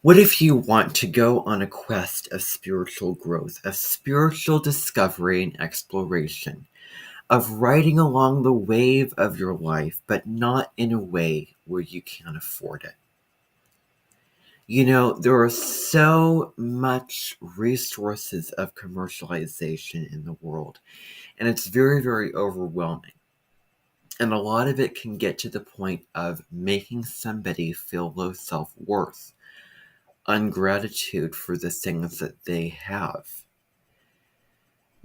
What if you want to go on a quest of spiritual growth, of spiritual discovery and exploration, of riding along the wave of your life, but not in a way where you can't afford it? There are so much resources of commercialization in the world, and it's very, very overwhelming. And a lot of it can get to the point of making somebody feel low self-worth, ungratitude for the things that they have,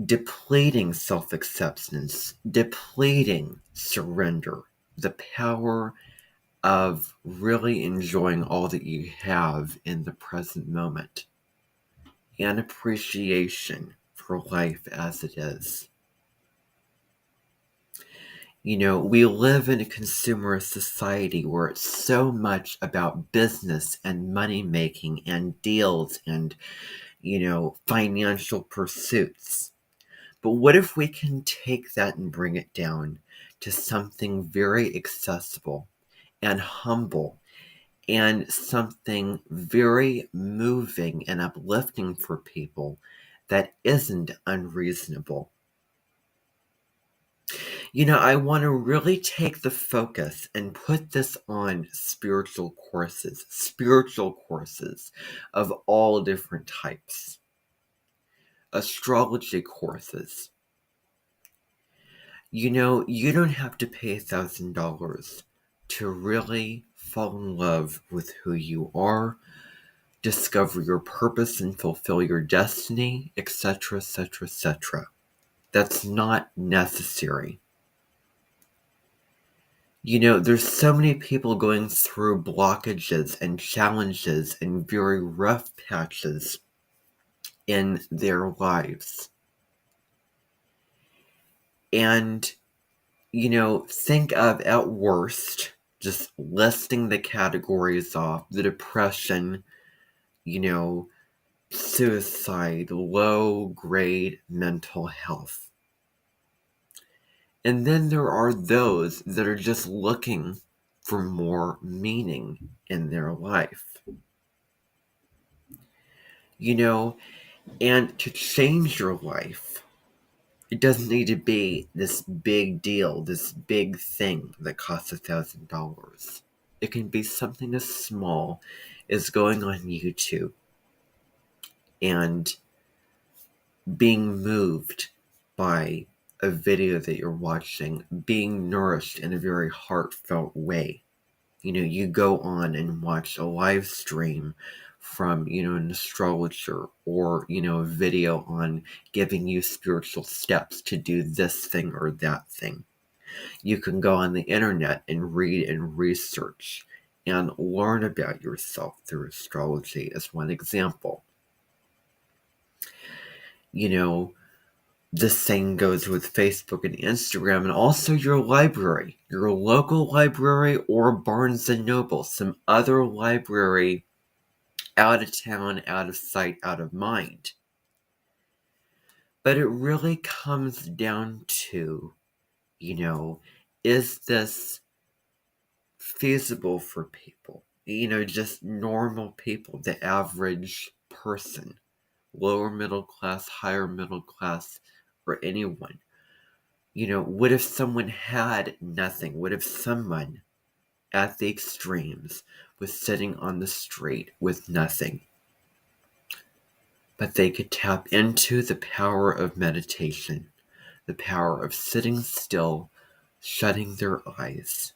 depleting self-acceptance, depleting surrender, the power of really enjoying all that you have in the present moment, and appreciation for life as it is. We live in a consumerist society where it's so much about business and money making and deals and, financial pursuits. But what if we can take that and bring it down to something very accessible and humble and something very moving and uplifting for people that isn't unreasonable? I want to really take the focus and put this on spiritual courses of all different types, astrology courses. You don't have to pay $1,000 to really fall in love with who you are, discover your purpose and fulfill your destiny, etc., etc., etc. That's not necessary. There's so many people going through blockages and challenges and very rough patches in their lives. And, think of, at worst, just listing the categories off: the depression, you know, suicide, low grade mental health. And then there are those that are just looking for more meaning in their life. And to change your life, it doesn't need to be this big deal, this big thing that costs $1,000. It can be something as small as going on YouTube and being moved by a video that you're watching, being nourished in a very heartfelt way. You go on and watch a live stream from, an astrologer, or, a video on giving you spiritual steps to do this thing or that thing. You can go on the internet and read and research and learn about yourself through astrology, as one example. The same goes with Facebook and Instagram, and also your library, your local library, or Barnes & Noble, some other library out of town, out of sight, out of mind. But it really comes down to, is this feasible for people? Just normal people, the average person, lower middle class, higher middle class, or anyone. What if someone had nothing? What if someone at the extremes was sitting on the street with nothing? But they could tap into the power of meditation, the power of sitting still, shutting their eyes,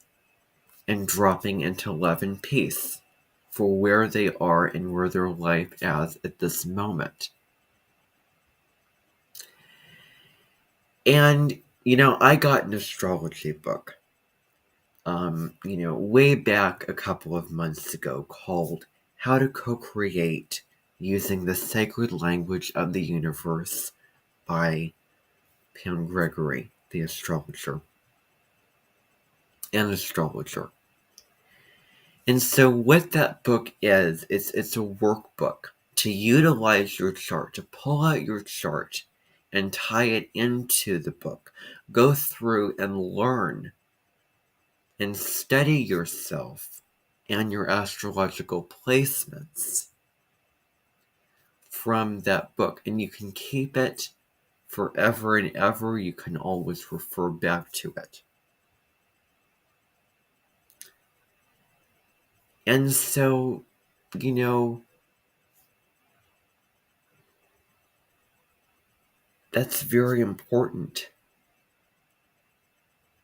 and dropping into love and peace for where they are and where their life is at this moment. And, I got an astrology book, way back a couple of months ago, called How to Co-Create Using the Sacred Language of the Universe by Pam Gregory, the astrologer, and astrologer. And so what that book is, it's a workbook to utilize your chart, to pull out your chart and tie it into the book. Go through and learn and study yourself and your astrological placements from that book, and you can keep it forever and ever. You can always refer back to it. And so, you know, that's very important.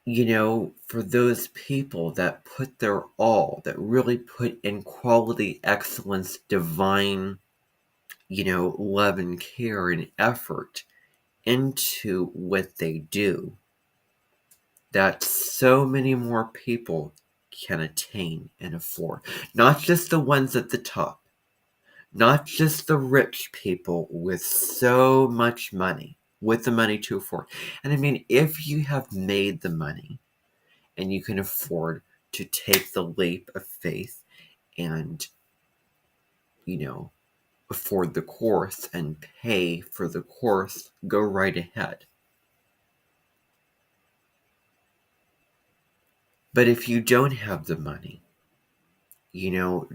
You know, for those people that put their all, that really put in quality excellence, divine, love and care and effort into what they do, that so many more people can attain and afford. Not just the ones at the top, not just the rich people with so much money, with the money to afford. And I mean, if you have made the money and you can afford to take the leap of faith and, afford the course and pay for the course, go right ahead. But if you don't have the money,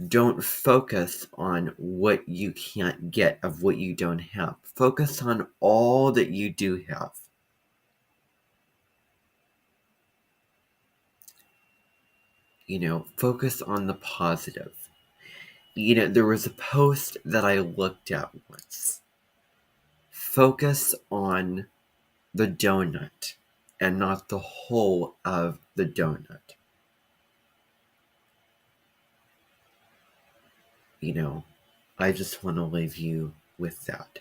don't focus on what you can't get of what you don't have. Focus on all that you do have. Focus on the positive. There was a post that I looked at once. Focus on the donut and not the whole of the donut. I just want to leave you with that.